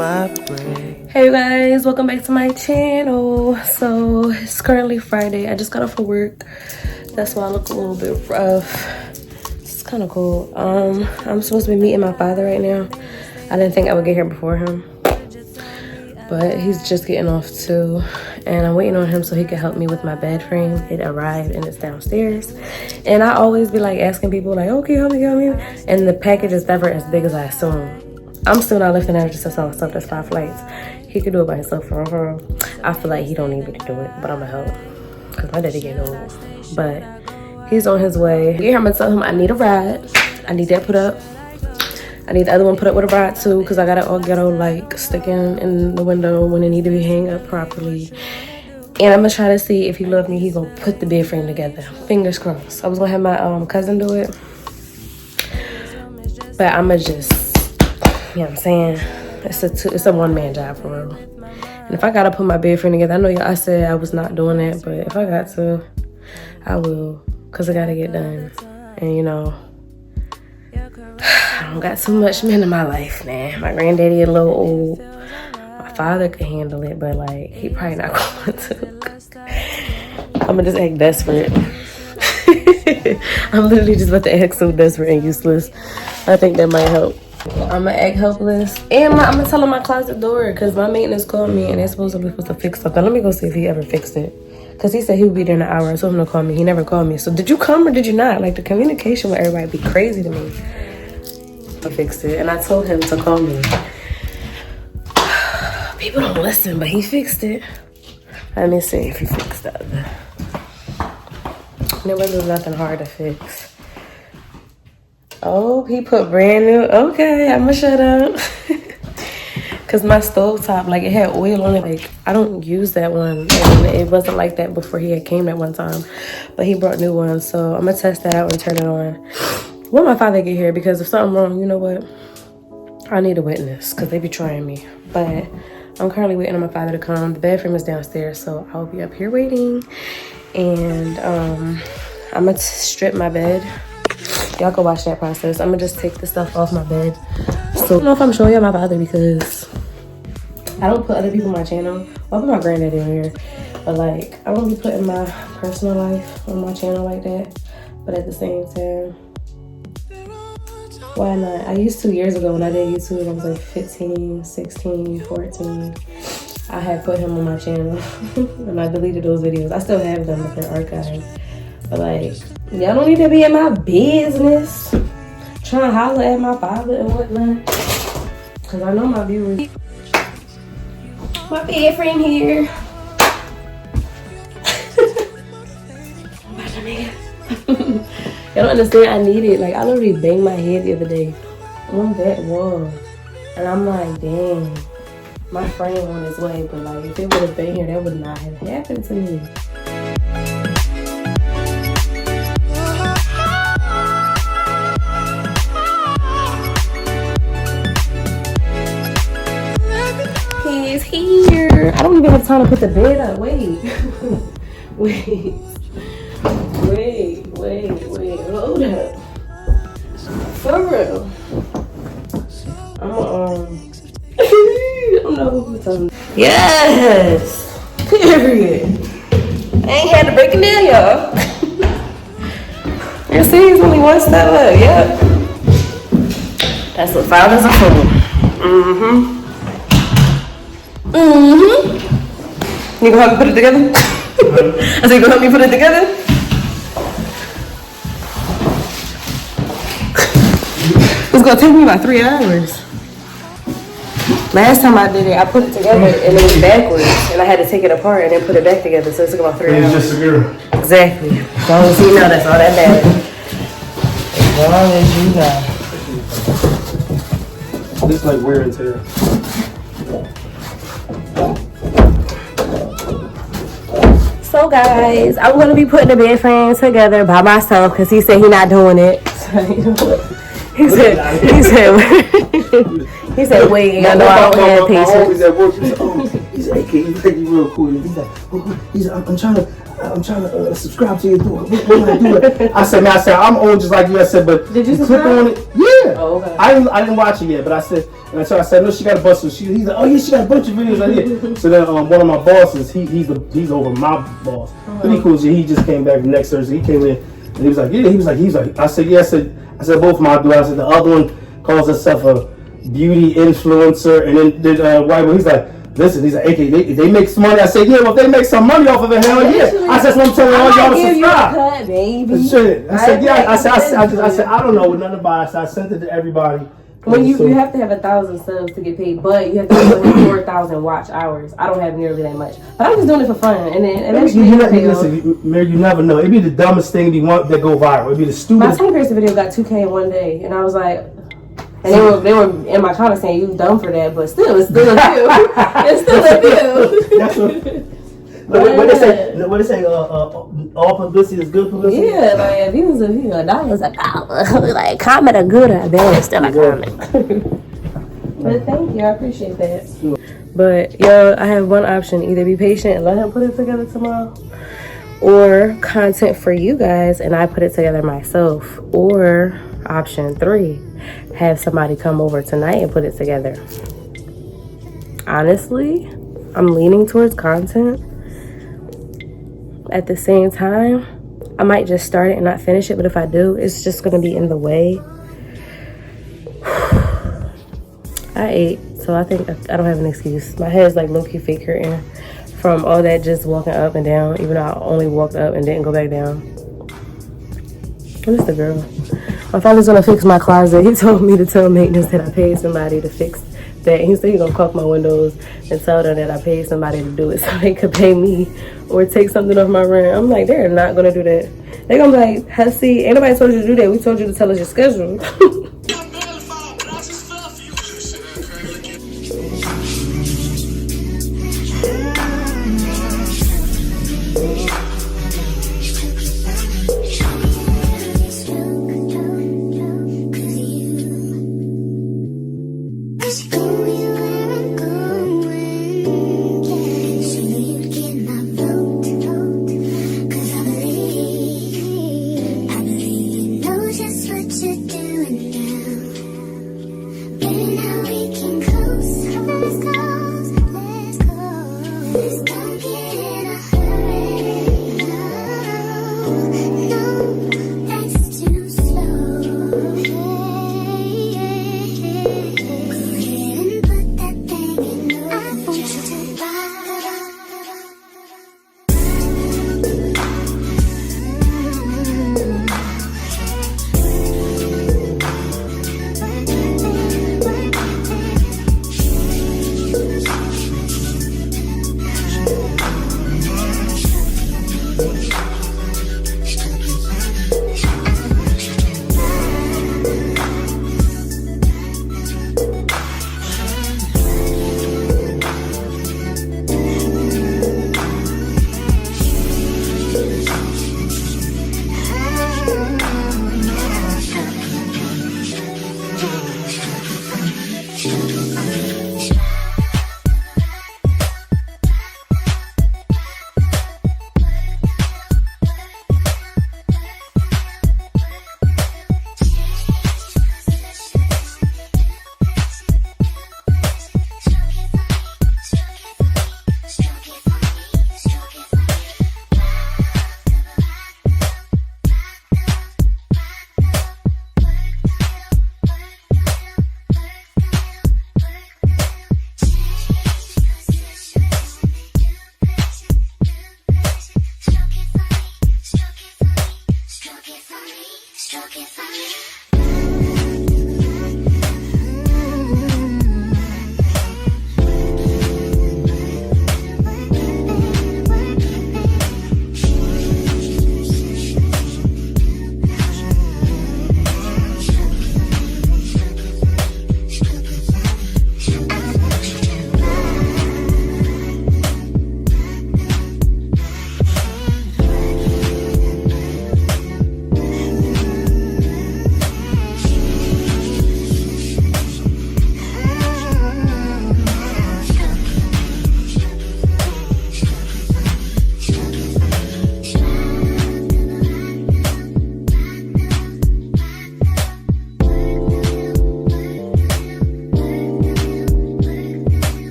my brain. Hey you guys, welcome back to my channel. So it's currently Friday. I just got off of work. That's why I look a little bit rough. It's kind of cold. I'm supposed to be meeting my father right now. I didn't think I would get here before him, but he's just getting off too, and I'm waiting on him so he can help me with my bed frame. It arrived and it's downstairs, and I always be like asking people like, okay, help me, and the package is never as big as I assume. I'm still not lifting that, just a solid stuff that's 5 flights. He could do it by himself for real. I feel like he don't need me to do it, but I'ma help because my daddy getting old. But he's on his way. Here I'm gonna tell him I need a ride. I need that put up. I need the other one put up with a rod too, because I got it all ghetto like sticking in the window when it need to be hung up properly. And I'm gonna try to see if he love me, he gonna put the bed frame together. Fingers crossed. I was gonna have my cousin do it, but I'ma just, you know what I'm saying? It's a one-man job for real. And if I gotta put my bed frame together, I know I said I was not doing that, but if I got to, I will, because I gotta get done. And you know, I don't got too much men in my life, man. My granddaddy a little old. My father could handle it, but like, he probably not going to. I'm gonna just act desperate. I'm literally just about to act so desperate and useless. I think that might help. I'm gonna act helpless. And I'm gonna tell him my closet door, because my maintenance called me and they're supposed to fix something. Let me go see if he ever fixed it. Because he said he would be there in an hour. I told him to call me. He never called me. So did you come or did you not? Like, the communication with everybody be crazy to me. I fixed it, and I told him to call me. People don't listen, but he fixed it. Let me see if he fixed that. There wasn't nothing hard to fix. Oh, he put brand new. Okay, I'ma shut up. Cause my stove top, like, it had oil on it. Like, I don't use that one, and it wasn't like that before he had came that one time. But he brought new ones, so I'm gonna test that out and turn it on. When my father get here, because if something wrong, you know what? I need a witness, because they be trying me. But I'm currently waiting on my father to come. The bed frame is downstairs, so I'll be up here waiting. And I'm gonna strip my bed. Y'all go watch that process. I'm gonna just take the stuff off my bed. So I don't know if I'm showing y'all my father, because I don't put other people on my channel. Well, I put my granddaddy in here, but like, I don't be putting my personal life on my channel like that. But at the same time, why not? I used to years ago when I did YouTube. I was like 15, 16, 14. I had put him on my channel and I deleted those videos. I still have them, but they're archived. But like, y'all don't need to be in my business trying to holler at my father and whatnot, because I know my viewers. My bed frame here. Y'all don't understand, I need it. Like, I literally banged my head the other day on that wall. And I'm like, dang, my frame on its way. But like, if it would have been here, that would not have happened to me. He's here. I don't even have time to put the bed up. Wait. Wait. Hold up. For real. I don't know who told me. Yes. Period. I ain't had to break it down, y'all. You see, it's only one step up. Yep. That's what fathers are for. You gonna help me put it together? I said, you gonna help me put it together? It's gonna take me about 3 hours. Last time I did it, I put it together and it was backwards, and I had to take it apart and then put it back together. So it took about 3 hours. It's just a girl. Exactly. As long as you know, that's all that matters. As long as you know. It's like wear and tear. So guys, I'm gonna be putting the bed frame together by myself because he said he's not doing it. He said, wait, I know I don't have patience. He said, hey, can you make it real cool? He's like, I'm trying to I'm trying to subscribe to you. What do I do? I said, man, I'm old just like you. I said, but did you click on it? Yeah. Oh, okay. I didn't watch it yet, but I said, and so I said, no, she got a bunch of. He's like, oh yeah, she got a bunch of videos right here. So then one of my bosses, he's over my boss. Pretty cool. He just came back the next Thursday. He came in and he was like, yeah, he was like. I said, yeah. I said both my do. I said the other one calls herself a beauty influencer, and then white one, he's like. Listen, he's like, okay, they make some money. I said, yeah, well, if they make some money off of it, hell yeah. I said, so I'm telling all y'all to subscribe. Cut, baby. I said, yeah. I said, I don't know what nothing about it. So I sent it to everybody. When you have to have 1,000 subs to get paid, but you have to have 4,000 watch hours. I don't have nearly that much, but I'm just doing it for fun. And then eventually, listen, Mary, you never know. It'd be the dumbest thing that go viral. It'd be the stupidest. My 20% video got 2K in one day, and I was like. And they were in my comments saying you dumb for that, but still, it's still a view. It's still a view. That's what they say. All publicity is good publicity. Yeah, like if you was a dollar's a dollar. Like comment a good or a bad, it's still a comment. But thank you, I appreciate that. Sure. But yo, I have one option: either be patient and let him put it together tomorrow, or content for you guys and I put it together myself, or option 3. Have somebody come over tonight and put it together. Honestly, I'm leaning towards content. At the same time, I might just start it and not finish it, but if I do, it's just gonna be in the way. I ate, so I think I don't have an excuse. My head's like low-key fake hurting from all that just walking up and down, even though I only walked up and didn't go back down. Who's the girl? My father's gonna fix my closet. He told me to tell maintenance that I paid somebody to fix that. He said he's gonna caulk my windows and tell them that I paid somebody to do it so they could pay me or take something off my rent. I'm like, they're not gonna do that. They're gonna be like, Hussy, ain't nobody told you to do that. We told you to tell us your schedule. Just what you're doing now.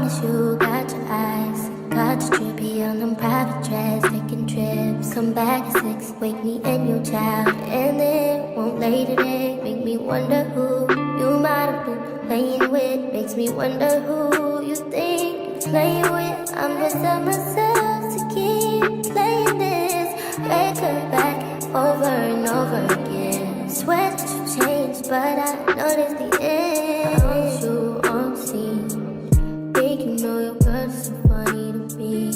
promise you got your eyes. Got you trippy on them private jets, taking trips. Come back at 6, wake me and your child. And then won't lay today. Make me wonder who you might have been playing with. Makes me wonder who you think you're playing with. I'm beside myself to keep playing this record back over and over again. Swear that you changed, but I noticed the end. I want you on scene. Think you know your girl's so funny to me.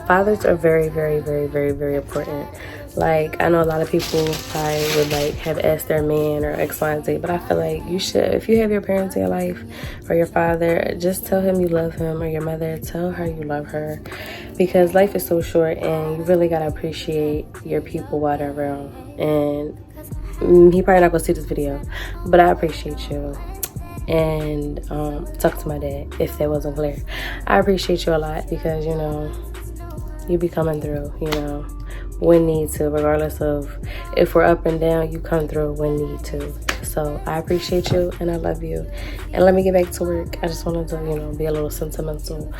Fathers are very, very, very, very, very important. Like, I know a lot of people probably would like have asked their man or X, Y, and Z, but I feel like you should, if you have your parents in your life or your father, just tell him you love him, or your mother, tell her you love her, because life is so short and you really gotta appreciate your people while they're around. And he probably not gonna see this video, but I appreciate you. And talk to my dad if that wasn't clear. I appreciate you a lot because, you know, you be coming through, you know, when need to, regardless of if we're up and down, you come through when need to. So I appreciate you and I love you. And let me get back to work. I just wanted to, you know, be a little sentimental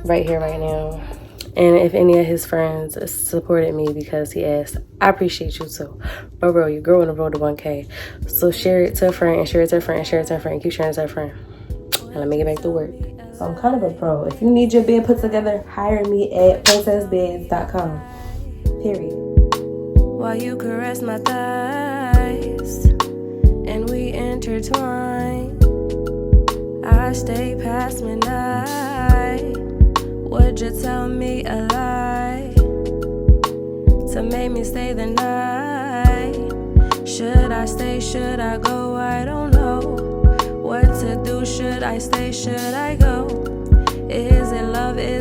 right here, right now. And if any of his friends supported me because he asked, I appreciate you too. But bro, your girl on the road to 1K. So share it to a friend, and share it to a friend, and share it to a friend. Keep sharing it to a friend. And let me get back to work. So I'm kind of a pro. If you need your bed put together, hire me at princessbeds.com. Period. While you caress my thighs and we intertwine, I stay past midnight. Would you tell me a lie to make me stay the night? Should I stay? Should I go? I don't know what to do. Should I stay? Should I go? Is it love? Is